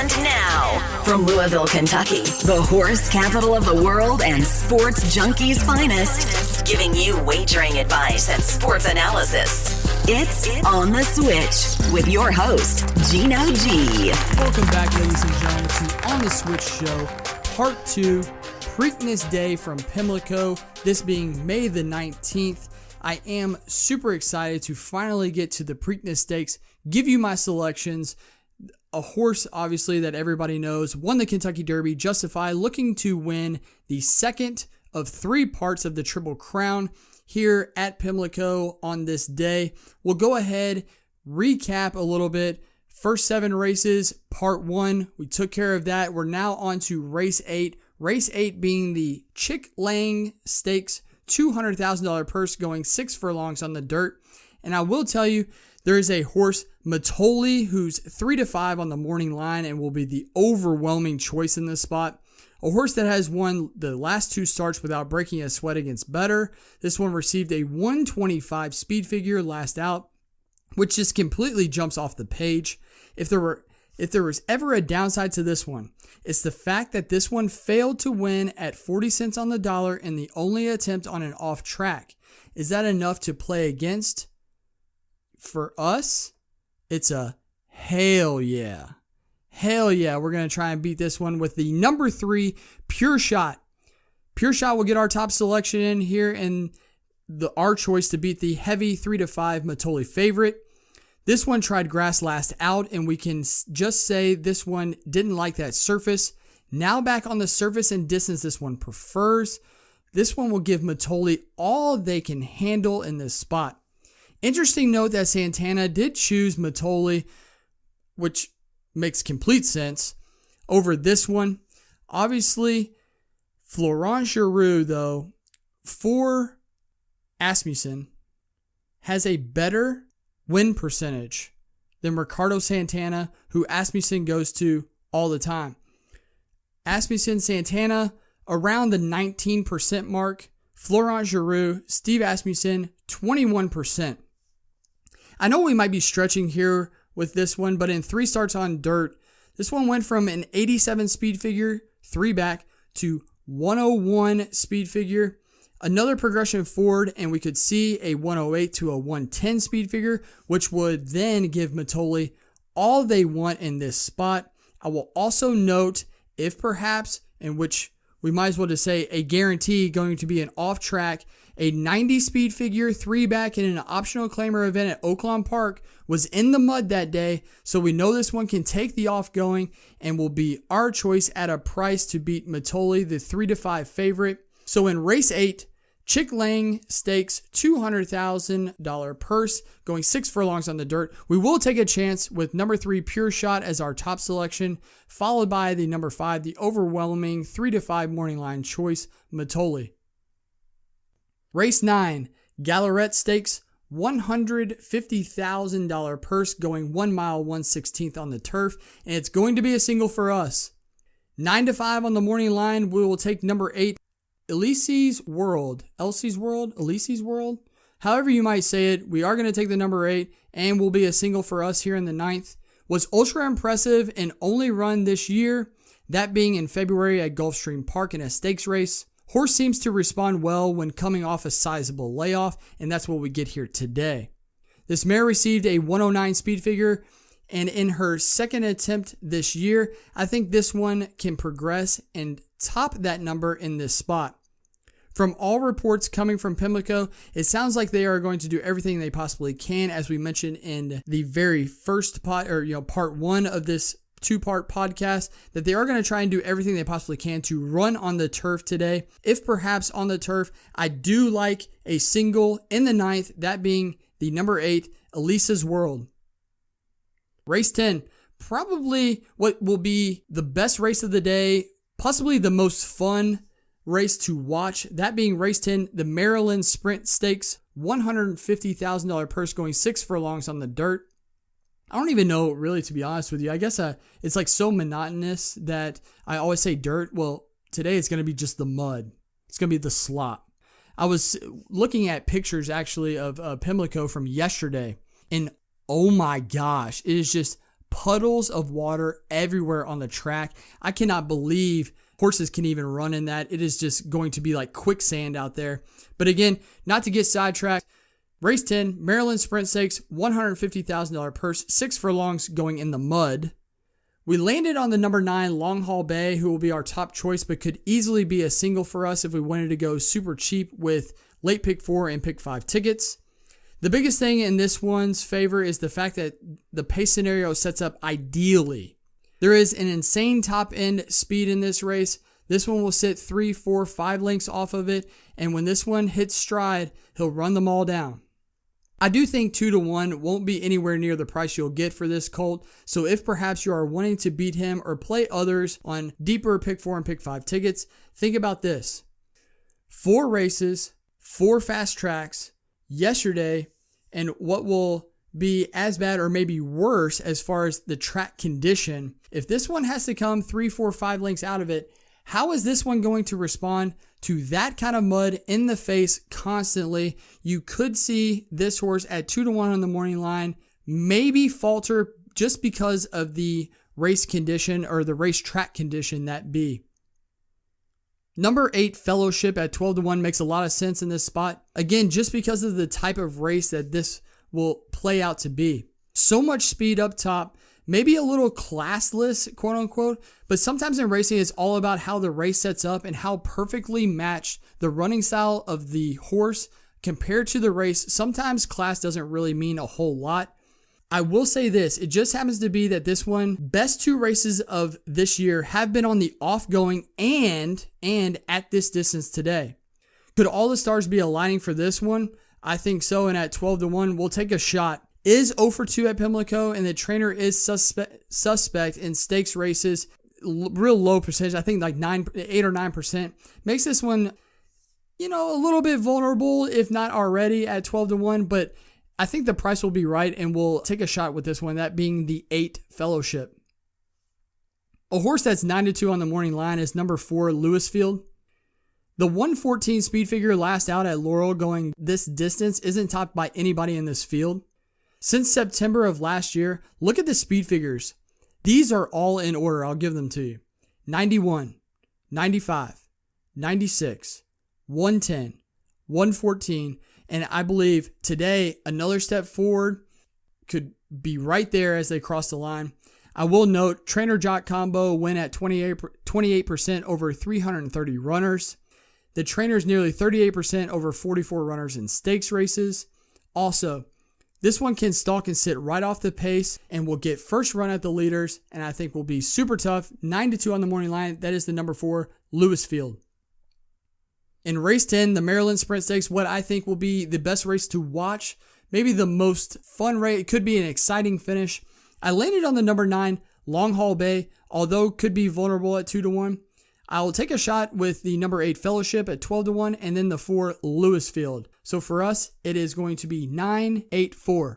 And now, from Louisville, Kentucky, the horse capital of the world and sports junkies' finest, giving you wagering advice and sports analysis. It's On the Switch with your host, Gino G. Welcome back, ladies and gentlemen, to On the Switch Show, Part 2, Preakness Day from Pimlico, this being May the 19th. I am super excited to finally get to the Preakness Stakes, give you my selections. A horse, obviously, that everybody knows, won the Kentucky Derby, Justify, looking to win the second of 3 parts of the Triple Crown here at Pimlico on this day. We'll go ahead, recap a little bit. First 7 races, Part 1, we took care of that. We're now on to Race 8. Race 8 being the Chick Lang Stakes, $200,000 purse, going 6 furlongs on the dirt. And I will tell you, there is a horse, Matoli, who's 3-5 on the morning line and will be the overwhelming choice in this spot. A horse that has won the last 2 starts without breaking a sweat against Better. This one received a 125 speed figure last out, which just completely jumps off the page. If there was ever a downside to this one, it's the fact that this one failed to win at 40 cents on the dollar in the only attempt on an off track. Is that enough to play against? For us, it's a hell yeah. Hell yeah, we're going to try and beat this one with the number 3, Pure Shot. Pure Shot will get our top selection in here and our choice to beat the heavy 3-5 Matoli favorite. This one tried grass last out, and we can just say this one didn't like that surface. Now back on the surface and distance this one prefers. This one will give Matoli all they can handle in this spot. Interesting note that Santana did choose Matoli, which makes complete sense, over this one. Obviously, Florent Giroux, though, for Asmussen, has a better win percentage than Ricardo Santana, who Asmussen goes to all the time. Asmussen, Santana, around the 19% mark. Florent Giroux, Steve Asmussen, 21%. I know we might be stretching here with this one, but in 3 starts on dirt, this one went from an 87 speed figure, 3 back, to 101 speed figure. Another progression forward, and we could see a 108 to a 110 speed figure, which would then give Matoli all they want in this spot. I will also note, if perhaps, in which we might as well just say a guarantee going to be an off track, a 90 speed figure, 3 back in an optional claimer event at Oaklawn Park was in the mud that day. So we know this one can take the off going and will be our choice at a price to beat Matoli, the 3-5 favorite. So in race 8, Chick Lang Stakes, $200,000 purse, going 6 furlongs on the dirt. We will take a chance with number 3, Pure Shot, as our top selection, followed by the number 5, the overwhelming 3-5 morning line choice, Matoli. Race 9, Gallarette Stakes, $150,000 purse, going 1 mile, 1/16 on the turf, and it's going to be a single for us. 9-5 on the morning line, we will take number 8, Elsie's World, however you might say it. We are going to take the number 8 and will be a single for us here in the 9th. Was ultra impressive and only run this year, that being in February at Gulfstream Park in a stakes race. Horse seems to respond well when coming off a sizable layoff, and that's what we get here today. This mare received a 109 speed figure, and in her second attempt this year, I think this one can progress and top that number in this spot. From all reports coming from Pimlico, it sounds like they are going to do everything they possibly can, as we mentioned in the very first part 1 of this 2-part podcast, that they are going to try and do everything they possibly can to run on the turf today. If perhaps on the turf, I do like a single in the 9th, that being the number 8, Elisa's World. Race 10, probably what will be the best race of the day, possibly the most fun race to watch, that being race 10, the Maryland Sprint Stakes, $150,000 purse, going 6 furlongs on the dirt. I don't even know, really, to be honest with you. I guess it's like so monotonous that I always say dirt. Well, today it's going to be just the mud. It's going to be the slop. I was looking at pictures, actually, of Pimlico from yesterday, and oh my gosh, it is just puddles of water everywhere on the track. I cannot believe horses can even run in that. It is just going to be like quicksand out there. But again, not to get sidetracked, race 10, Maryland Sprint Stakes, $150,000 purse, 6 furlongs going in the mud. We landed on the number 9, Long Haul Bay, who will be our top choice, but could easily be a single for us if we wanted to go super cheap with late pick 4 and pick 5 tickets. The biggest thing in this one's favor is the fact that the pace scenario sets up ideally. There is an insane top end speed in this race. This one will sit 3, 4, 5 lengths off of it, and when this one hits stride, he'll run them all down. I do think 2-1 won't be anywhere near the price you'll get for this colt, so if perhaps you are wanting to beat him or play others on deeper pick 4 and pick 5 tickets, think about this. 4 races, 4 fast tracks yesterday, and what will be as bad or maybe worse as far as the track condition. If this one has to come 3, 4, 5 lengths out of it, how is this one going to respond to that kind of mud in the face constantly? You could see this horse at 2-1 on the morning line maybe falter just because of the race condition or the racetrack condition that be. Number 8, Fellowship at 12-1 makes a lot of sense in this spot. Again, just because of the type of race that this will play out to be. So much speed up top, maybe a little classless, quote unquote, but sometimes in racing it's all about how the race sets up and how perfectly matched the running style of the horse compared to the race. Sometimes class doesn't really mean a whole lot. I will say this, it just happens to be that this one, best 2 races of this year have been on the offgoing and at this distance today. Could all the stars be aligning for this one? I think so, and at 12-1, we'll take a shot. Is 0 for 2 at Pimlico, and the trainer is suspect in stakes races. Real low percentage, I think like 8 or 9%. Makes this one, a little bit vulnerable, if not already, at 12-1, but I think the price will be right, and we'll take a shot with this one, that being the 8 Fellowship. A horse that's 9-2 on the morning line is number 4, Louisfield. The 114 speed figure last out at Laurel going this distance isn't topped by anybody in this field. Since September of last year, look at the speed figures. These are all in order, I'll give them to you. 91, 95, 96, 110, 114, and I believe today another step forward could be right there as they cross the line. I will note trainer-jock combo win at 28% over 330 runners. The trainer's nearly 38% over 44 runners in stakes races. Also, this one can stalk and sit right off the pace and will get first run at the leaders, and I think will be super tough. 9-2 on the morning line. That is the number 4, Louisfield. In race 10, the Maryland Sprint Stakes, what I think will be the best race to watch, maybe the most fun race. It could be an exciting finish. I landed on the number 9, Long Haul Bay, although could be vulnerable at 2-1. I will take a shot with the number 8 Fellowship at 12-1 and then the 4 Louisfield. So for us, it is going to be 9-8-4.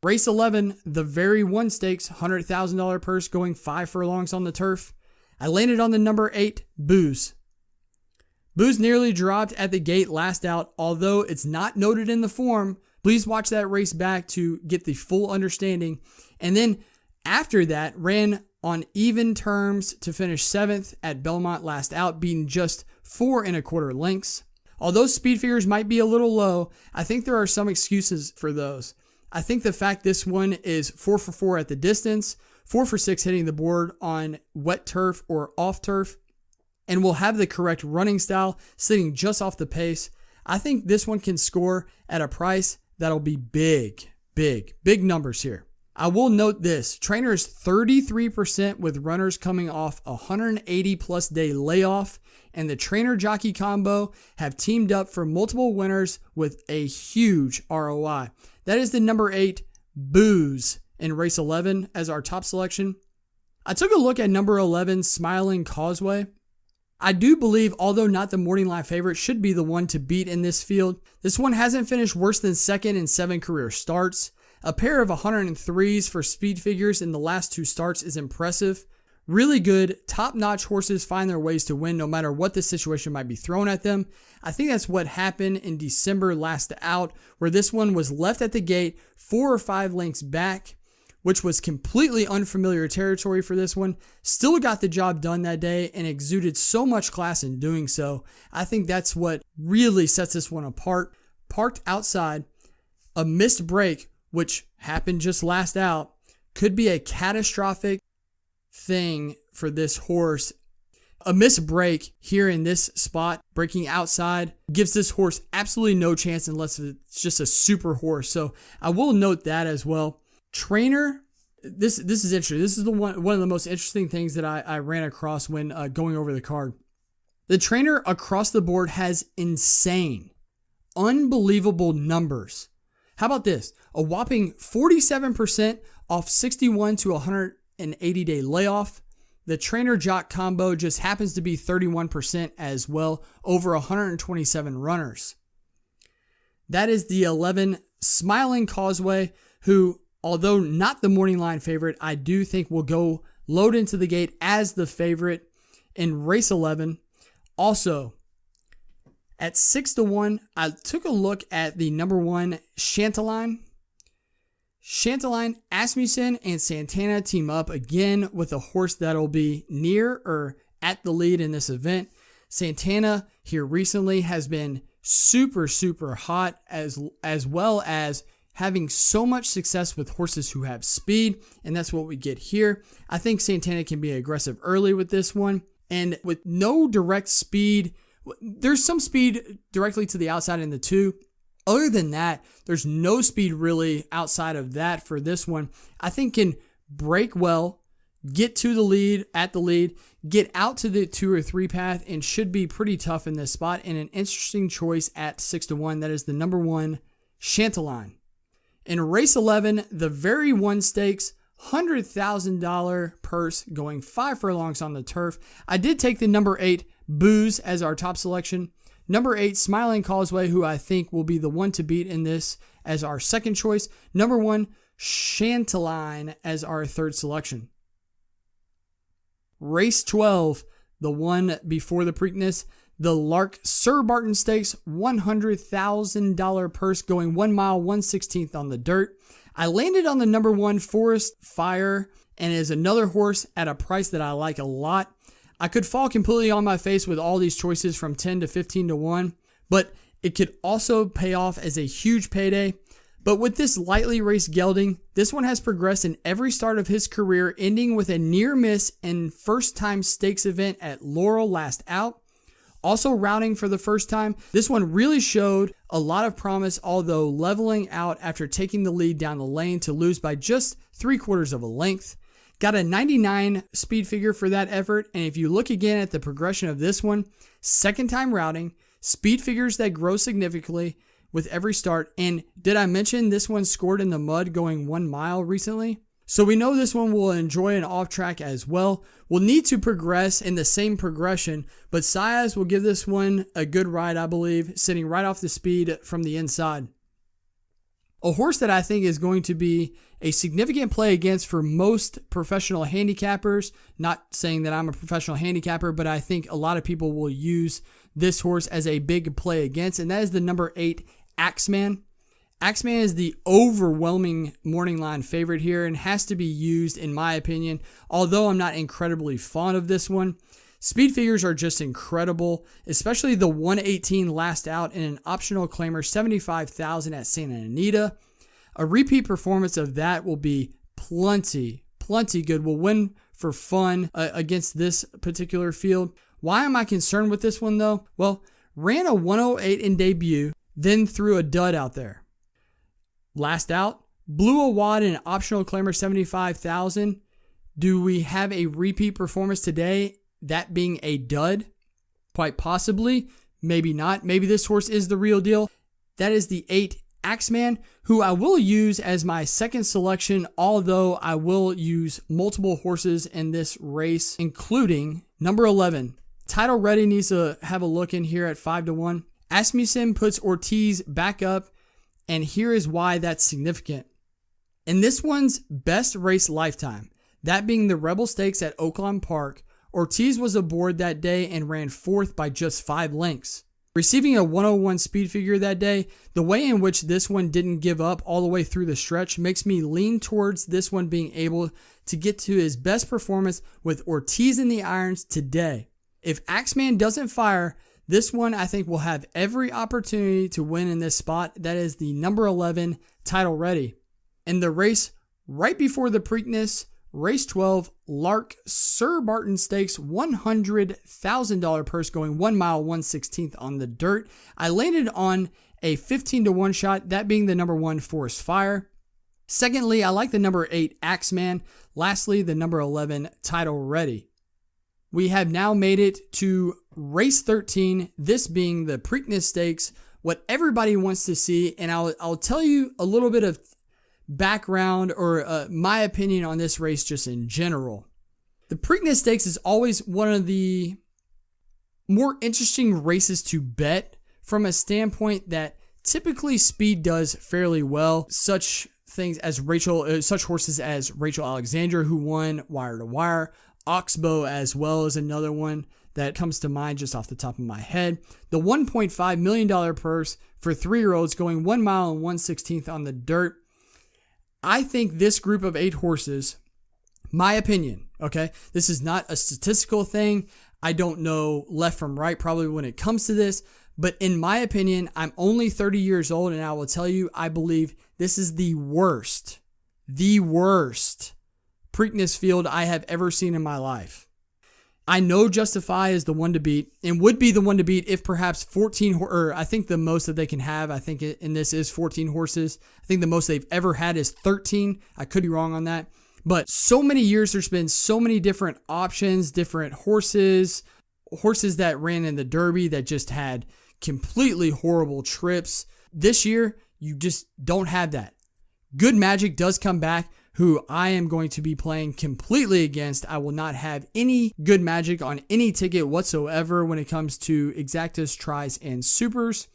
Race 11, the very one stakes, $100,000 purse going 5 furlongs on the turf. I landed on the number 8 Booze. Booze nearly dropped at the gate last out, although it's not noted in the form. Please watch that race back to get the full understanding. And then after that, ran on even terms to finish 7th at Belmont last out, beating just 4 1/4 lengths. Although speed figures might be a little low, I think there are some excuses for those. I think the fact this one is 4 for 4 at the distance, 4 for 6 hitting the board on wet turf or off turf, and will have the correct running style, sitting just off the pace. I think this one can score at a price that'll be big numbers here. I will note this, trainer is 33% with runners coming off a 180 plus day layoff, and the trainer jockey combo have teamed up for multiple winners with a huge ROI. That is the number 8 Booze in race 11 as our top selection. I took a look at number 11 Smiling Causeway. I do believe, although not the morning line favorite, should be the one to beat in this field. This one hasn't finished worse than second in 7 career starts. A pair of 103s for speed figures in the last 2 starts is impressive. Really good, top-notch horses find their ways to win no matter what the situation might be thrown at them. I think that's what happened in December last out, where this one was left at the gate 4 or 5 lengths back which was completely unfamiliar territory for this one, still got the job done that day and exuded so much class in doing so. I think that's what really sets this one apart. Parked outside, a missed break, which happened just last out, could be a catastrophic thing for this horse. A missed break here in this spot, breaking outside, gives this horse absolutely no chance unless it's just a super horse. So I will note that as well. Trainer, this is interesting. This is one of the most interesting things that I ran across when going over the card. The trainer across the board has insane, unbelievable numbers. How about this? A whopping 47% off 61 to 180 day layoff. The trainer jock combo just happens to be 31% as well, over 127 runners. That is the 11 Smiling Causeway, who, although not the morning line favorite, I do think will go load into the gate as the favorite in race 11. Also, at 6-1, I took a look at the number 1 Chanteline. Chanteline, Asmussen, and Santana team up again with a horse that'll be near or at the lead in this event. Santana here recently has been super, super hot as well as having so much success with horses who have speed, and that's what we get here. I think Santana can be aggressive early with this one, and with no direct speed, there's some speed directly to the outside in the 2. Other than that, there's no speed really outside of that for this one. I think can break well, get to the lead, at the lead, get out to the 2 or 3 path, and should be pretty tough in this spot. And an interesting choice at 6-1, that is the number 1 Chanteline. In race 11, the very one stakes, $100,000 purse going 5 furlongs on the turf. I did take the number 8 Booze as our top selection. Number 8, Smiling Causeway, who I think will be the one to beat in this, as our second choice. Number 1, Chanteline as our third selection. Race 12, the one before the Preakness, the Lark Sir Barton Stakes, $100,000 purse going 1 mile, 1/16 on the dirt. I landed on the number 1 Forest Fire, and is another horse at a price that I like a lot. I could fall completely on my face with all these choices from 10 to 15 to 1, but it could also pay off as a huge payday. But with this lightly raced gelding, this one has progressed in every start of his career, ending with a near miss and first time stakes event at Laurel last out. Also routing for the first time, this one really showed a lot of promise, although leveling out after taking the lead down the lane to lose by just 3/4 of a length. Got a 99 speed figure for that effort, and if you look again at the progression of this one, second time routing, speed figures that grow significantly with every start. And did I mention this one scored in the mud going 1 mile recently? So we know this one will enjoy an off track as well. We'll need to progress in the same progression, but Saez will give this one a good ride, I believe, sitting right off the speed from the inside. A horse that I think is going to be a significant play against for most professional handicappers. Not saying that I'm a professional handicapper, but I think a lot of people will use this horse as a big play against, and that is the number 8 Axeman. Axeman is the overwhelming morning line favorite here and has to be used, in my opinion, although I'm not incredibly fond of this one. Speed figures are just incredible, especially the 118 last out in an optional claimer, $75,000 at Santa Anita. A repeat performance of that will be plenty good. We'll win for fun against this particular field. Why am I concerned with this one though? Well, ran a 108 in debut, then threw a dud out there. Last out, blew a wad in an optional claimer, $75,000. Do we have a repeat performance today? That being a dud? Quite possibly. Maybe not. Maybe this horse is the real deal. That is the 8 Axeman, who I will use as my second selection, although I will use multiple horses in this race, including number 11. Title Ready needs to have a look in here at 5-1. Asmussen puts Ortiz back up, and here is why that's significant. In this one's best race lifetime, that being the Rebel Stakes at Oaklawn Park, Ortiz was aboard that day and ran 4th by just 5 lengths. Receiving a 101 speed figure that day, the way in which this one didn't give up all the way through the stretch makes me lean towards this one being able to get to his best performance with Ortiz in the irons today. If Axeman doesn't fire, this one I think will have every opportunity to win in this spot. That is the number 11 Title Ready. In the race right before the Preakness, race 12, Lark Sir Barton Stakes, $100,000 purse going 1 mile 1/16 on the dirt. I landed on a 15-1 shot, that being the number 1 Forest Fire. Secondly, I like the number 8 Axeman. Lastly, the number 11 Title Ready. We have now made it to race 13, this being the Preakness Stakes, what everybody wants to see, and I'll tell you a little bit of background or my opinion on this race just in general. The Preakness Stakes is always one of the more interesting races to bet from a standpoint that typically speed does fairly well. Such horses as Rachel Alexandra, who won Wire to Wire, Oxbow as well is another one that comes to mind just off the top of my head. The $1.5 million purse for 3-year-olds going 1 mile and 1/16 on the dirt. I think this group of 8 horses, my opinion, okay, this is not a statistical thing. I don't know left from right probably when it comes to this, but in my opinion, I'm only 30 years old, and I will tell you, I believe this is the worst Preakness field I have ever seen in my life. I know Justify is the one to beat and would be the one to beat if perhaps 14, or I think the most that they can have, I think in this is 14 horses. I think the most they've ever had is 13. I could be wrong on that. But so many years, there's been so many different options, different horses that ran in the Derby that just had completely horrible trips. This year, you just don't have that. Good Magic does come back, who I am going to be playing completely against. I will not have any Good Magic on any ticket whatsoever when it comes to Exactas, Tries, and Supers.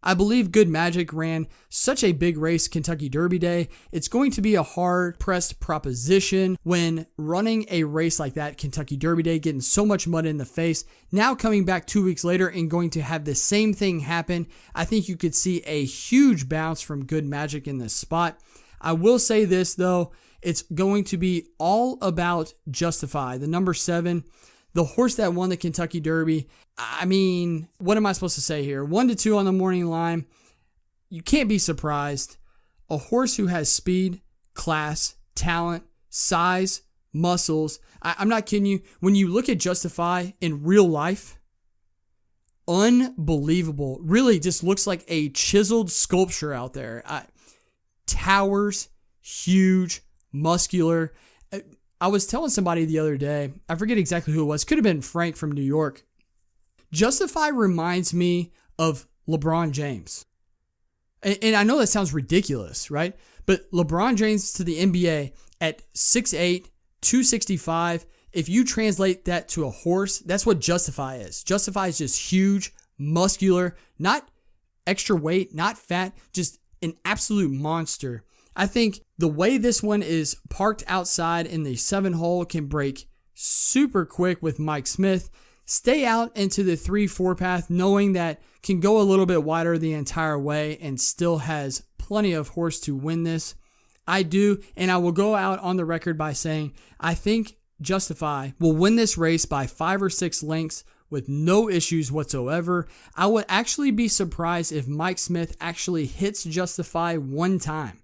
I believe Good Magic ran such a big race Kentucky Derby Day. It's going to be a hard-pressed proposition when running a race like that Kentucky Derby Day, getting so much mud in the face. Now coming back 2 weeks later and going to have the same thing happen. I think you could see a huge bounce from Good Magic in this spot. I will say this, though. It's going to be all about Justify, the number 7, the horse that won the Kentucky Derby. I mean, what am I supposed to say here? 1-2 on the morning line. You can't be surprised. A horse who has speed, class, talent, size, muscles. I'm not kidding you. When you look at Justify in real life, unbelievable. Really just looks like a chiseled sculpture out there. Towers, huge, muscular. I was telling somebody the other day, I forget exactly who it was, could have been Frank from New York. Justify reminds me of LeBron James. And I know that sounds ridiculous, right? But LeBron James to the NBA at 6'8", 265, if you translate that to a horse, that's what Justify is. Justify is just huge, muscular, not extra weight, not fat, just an absolute monster. I think the way this one is parked outside in the 7-hole can break super quick with Mike Smith. Stay out into the 3-4 path, knowing that can go a little bit wider the entire way and still has plenty of horse to win this. I do, and I will go out on the record by saying I think Justify will win this race by 5 or 6 lengths with no issues whatsoever. I would actually be surprised if Mike Smith actually hits Justify one time.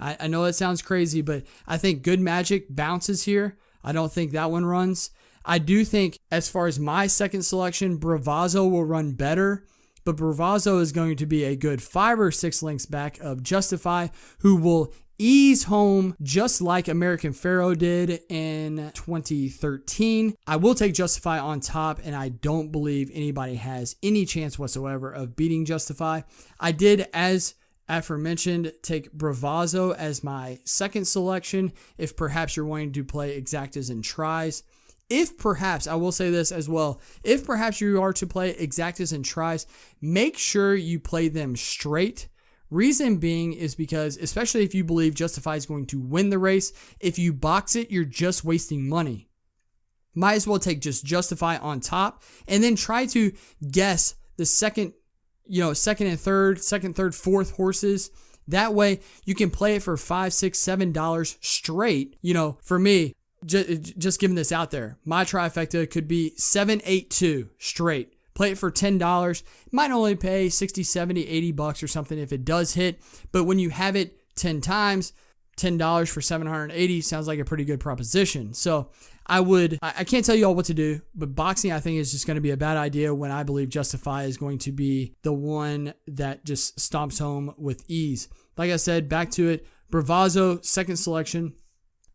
I know that sounds crazy, but I think Good Magic bounces here. I don't think that one runs. I do think, as far as my second selection, Bravazzo will run better, but Bravazzo is going to be a good 5 or 6 lengths back of Justify, who will ease home just like American Pharoah did in 2013. I will take Justify on top, and I don't believe anybody has any chance whatsoever of beating Justify. I did, as aforementioned, take Bravazzo as my second selection if perhaps you're wanting to play Exactas and Tries. If perhaps, I will say this as well, if perhaps you are to play Exactas and Tries, make sure you play them straight. Reason being is because, especially if you believe Justify is going to win the race, if you box it, you're just wasting money. Might as well take just Justify on top and then try to guess the second, second, third, fourth horses. That way you can play it for $5, $6, $7 straight. For me, just giving this out there, my trifecta could be 7, 8, 2 straight. Play it for $10. Might only pay 60, 70, 80 bucks or something if it does hit. But when you have it 10 times, $10 for 780 sounds like a pretty good proposition. So I can't tell you all what to do, but boxing I think is just going to be a bad idea when I believe Justify is going to be the one that just stomps home with ease. Like I said, back to it. Bravazzo, second selection.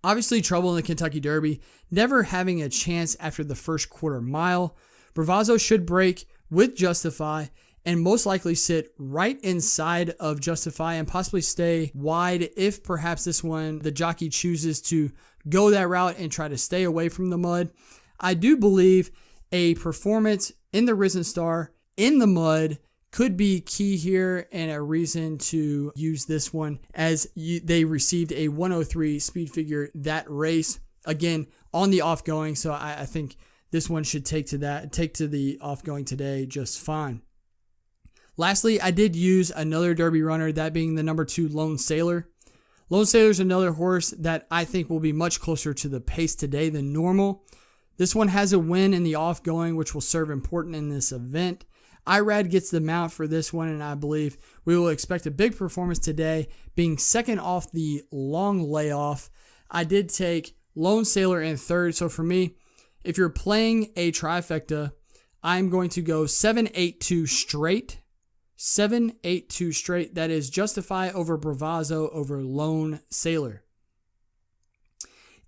Obviously trouble in the Kentucky Derby, never having a chance after the first quarter mile. Bravazzo should break with Justify and most likely sit right inside of Justify and possibly stay wide if perhaps this one, the jockey chooses to go that route and try to stay away from the mud. I do believe a performance in the Risen Star in the mud could be key here and a reason to use this one as they received a 103 speed figure that race. Again, on the off-going, so I think this one should take to the off-going today just fine. Lastly, I did use another Derby runner, that being the number 2 Lone Sailor. Lone Sailor is another horse that I think will be much closer to the pace today than normal. This one has a win in the off-going, which will serve important in this event. Irad gets the mount for this one, and I believe we will expect a big performance today, being second off the long layoff. I did take Lone Sailor in third, so for me, if you're playing a trifecta, I'm going to go 7-8-2 straight. 7-8-2 straight. That is Justify over Bravazzo over Lone Sailor.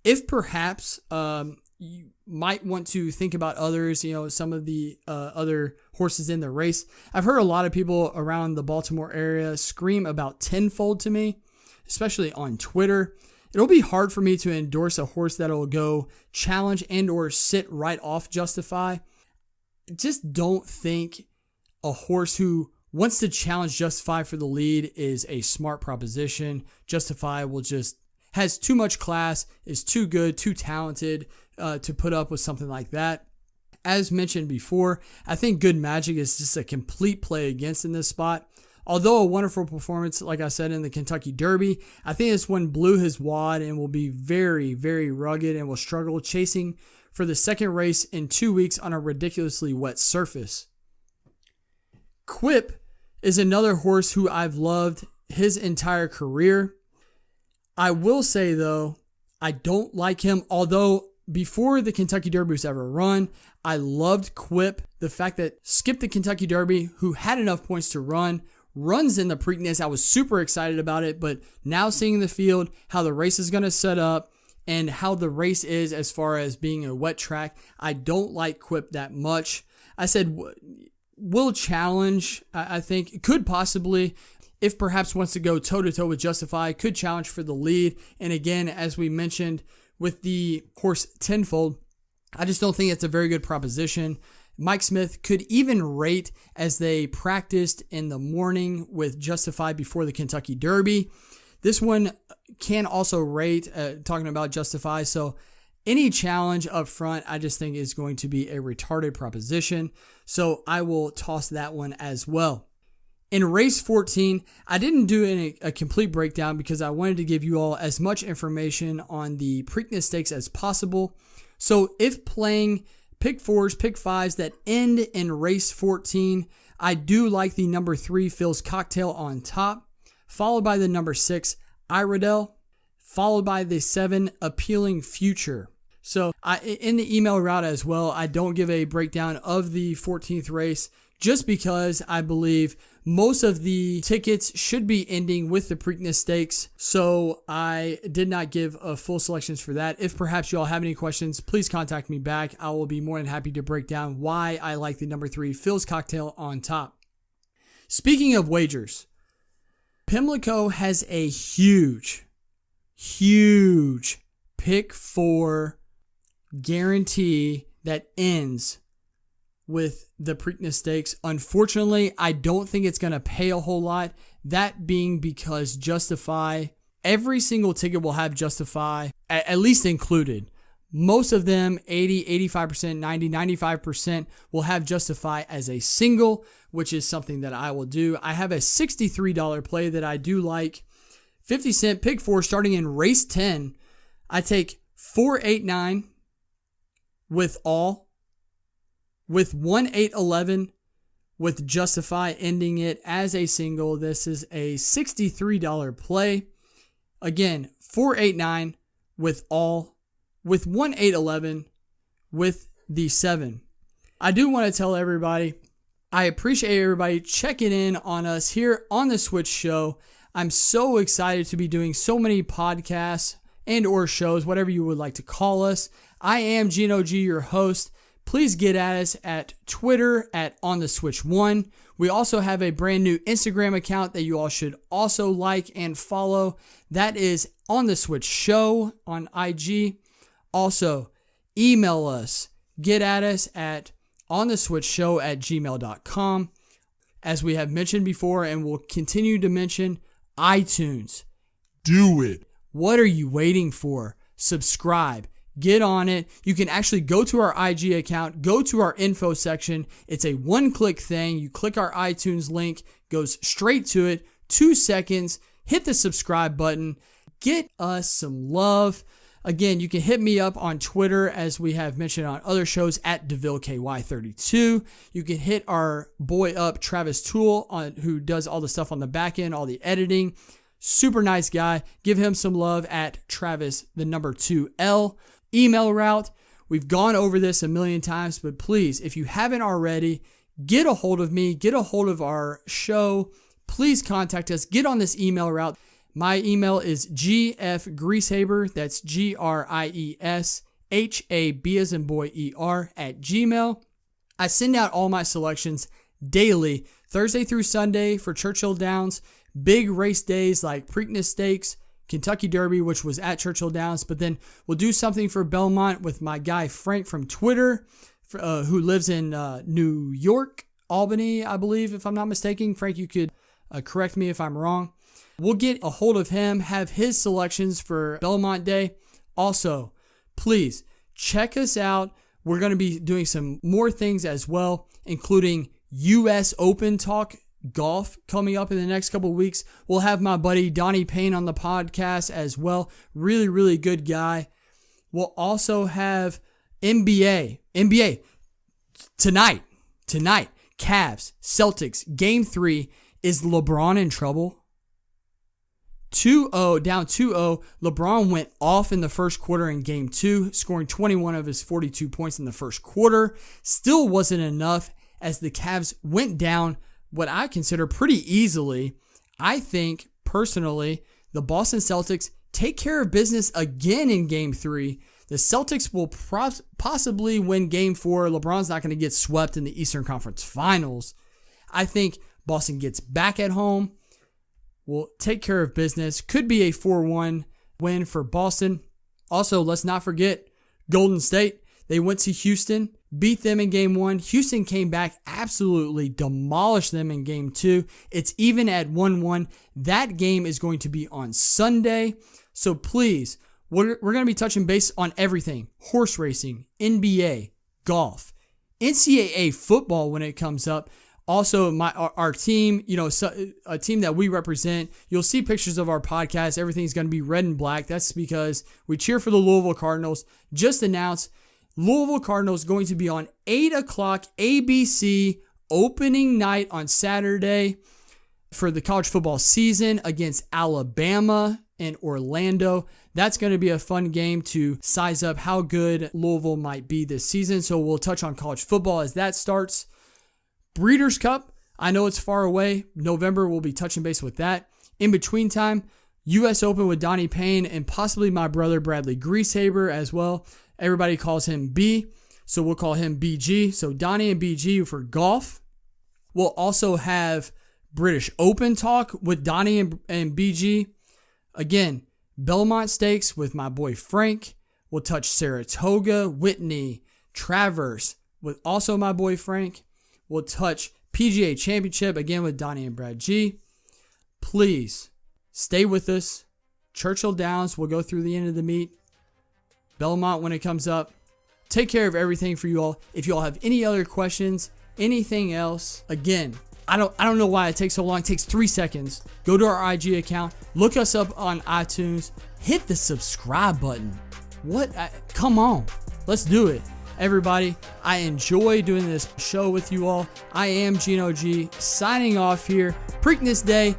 If perhaps you might want to think about others, some of the other horses in the race. I've heard a lot of people around the Baltimore area scream about Tenfold to me, especially on Twitter. It'll be hard for me to endorse a horse that'll go challenge and or sit right off Justify. Just don't think a horse who wants to challenge Justify for the lead is a smart proposition. Justify has too much class, is too good, too talented to put up with something like that. As mentioned before, I think Good Magic is just a complete play against in this spot. Although a wonderful performance, like I said, in the Kentucky Derby, I think this one blew his wad and will be very, very rugged and will struggle chasing for the second race in 2 weeks on a ridiculously wet surface. Quip is another horse who I've loved his entire career. I will say, though, I don't like him, although before the Kentucky Derby was ever run, I loved Quip. The fact that Skip the Kentucky Derby, who had enough points to runs in the Preakness. I was super excited about it, but now seeing the field, how the race is going to set up, and how the race is as far as being a wet track, I don't like Quip that much. I said, will challenge, I think, could possibly, if perhaps wants to go toe-to-toe with Justify, could challenge for the lead. And again, as we mentioned with the horse Tenfold, I just don't think it's a very good proposition. Mike Smith could even rate as they practiced in the morning with Justify before the Kentucky Derby. This one can also rate, talking about Justify. So any challenge up front, I just think is going to be a retarded proposition. So I will toss that one as well. In race 14, I didn't do a complete breakdown because I wanted to give you all as much information on the Preakness Stakes as possible. So if playing pick 4s, pick 5s that end in race 14, I do like the number 3 Phil's Cocktail on top, followed by the number 6 Iredell, followed by the 7 Appealing Future. So in the email route as well, I don't give a breakdown of the 14th race just because I believe most of the tickets should be ending with the Preakness Stakes. So I did not give full selections for that. If perhaps you all have any questions, please contact me back. I will be more than happy to break down why I like the number 3 Phil's Cocktail on top. Speaking of wagers, Pimlico has a huge pick 4 guarantee that ends with the Preakness Stakes. Unfortunately, I don't think it's going to pay a whole lot. That being because Justify, every single ticket will have Justify at least included. Most of them, 80, 85%, 90, 95% will have Justify as a single, which is something that I will do. I have a $63 play that I do like. 50 cent pick 4 starting in race 10. I take 4-8-9 with all, with 1-8-11 with Justify, ending it as a single. This is a $63 play. Again, 4-8-9 with all, with 1-8-11 with the 7. I do want to tell everybody, I appreciate everybody checking in on us here on The Switch Show. I'm so excited to be doing so many podcasts and or shows, whatever you would like to call us. I am Gino G, your host. Please get at us at Twitter at OnTheSwitch1. We also have a brand new Instagram account that you all should also like and follow. That is OnTheSwitchShow on IG. Also, email us. Get at us at OnTheSwitchShow@gmail.com. As we have mentioned before and will continue to mention, iTunes. Do it. What are you waiting for? Subscribe. Get on it. You can actually go to our IG account, go to our info section. It's a one-click thing. You click our iTunes link, goes straight to it, 2 seconds, hit the subscribe button. Get us some love. Again, you can hit me up on Twitter, as we have mentioned on other shows, at DeVilleKY32. You can hit our boy up, Travis Toole, who does all the stuff on the back end, all the editing. Super nice guy. Give him some love at Travis, the number 2L. Email route. We've gone over this a million times, but please, if you haven't already, get a hold of me, get a hold of our show. Please contact us. Get on this email route. My email is gfgrieshaber, that's GRIESHAB as in boy ER, @gmail. I send out all my selections daily, Thursday through Sunday for Churchill Downs. Big race days like Preakness Stakes, Kentucky Derby, which was at Churchill Downs, but then we'll do something for Belmont with my guy Frank from Twitter, who lives in New York, Albany, I believe, if I'm not mistaken. Frank, you could correct me if I'm wrong. We'll get a hold of him, have his selections for Belmont Day. Also, please check us out. We're going to be doing some more things as well, including U.S. Open talk, golf coming up in the next couple of weeks. We'll have my buddy Donnie Payne on the podcast as well. Really, really good guy. We'll also have NBA tonight, Cavs, Celtics, Game 3. Is LeBron in trouble? 2-0, down 2-0. LeBron went off in the first quarter in Game 2, scoring 21 of his 42 points in the first quarter. Still wasn't enough as the Cavs went down what I consider pretty easily. I think, personally, the Boston Celtics take care of business again in Game 3. The Celtics will possibly win Game 4. LeBron's not going to get swept in the Eastern Conference Finals. I think Boston gets back at home, will take care of business. Could be a 4-1 win for Boston. Also, let's not forget Golden State. They went to Houston, beat them in Game 1. Houston came back, absolutely demolished them in Game 2. It's even at 1-1. That game is going to be on Sunday. So please, we're going to be touching base on everything. Horse racing, NBA, golf, NCAA football when it comes up. Also, our team, a team that we represent, you'll see pictures of our podcast. Everything's going to be red and black. That's because we cheer for the Louisville Cardinals. Just announced, Louisville Cardinals going to be on 8 o'clock ABC opening night on Saturday for the college football season against Alabama and Orlando. That's going to be a fun game to size up how good Louisville might be this season. So we'll touch on college football as that starts. Breeders' Cup, I know it's far away. November, we'll be touching base with that. In between time, U.S. Open with Donnie Payne and possibly my brother Bradley Grieshaber as well. Everybody calls him B, so we'll call him BG. So Donnie and BG for golf. We'll also have British Open talk with Donnie and BG. Again, Belmont Stakes with my boy Frank. We'll touch Saratoga, Whitney, Traverse with also my boy Frank. We'll touch PGA Championship again with Donnie and Brad G. Please stay with us. Churchill Downs, we'll go through the end of the meet. Belmont when it comes up. Take care of everything for you all. If you all have any other questions, anything else, again, I don't know why it takes so long. It takes 3 seconds. Go to our IG account, look us up on iTunes, hit the subscribe button. Come on, let's do it. Everybody, I enjoy doing this show with you all. I am Gino G, signing off here. Preakness Day,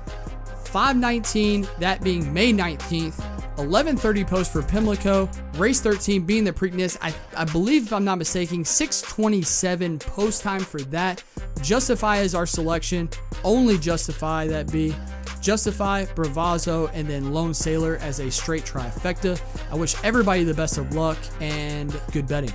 5/19, that being May 19th. 11:30 post for Pimlico. Race 13 being the Preakness. I believe, if I'm not mistaken, 6:27 post time for that. Justify is our selection. Only Justify that be. Justify, Bravazzo, and then Lone Sailor as a straight trifecta. I wish everybody the best of luck and good betting.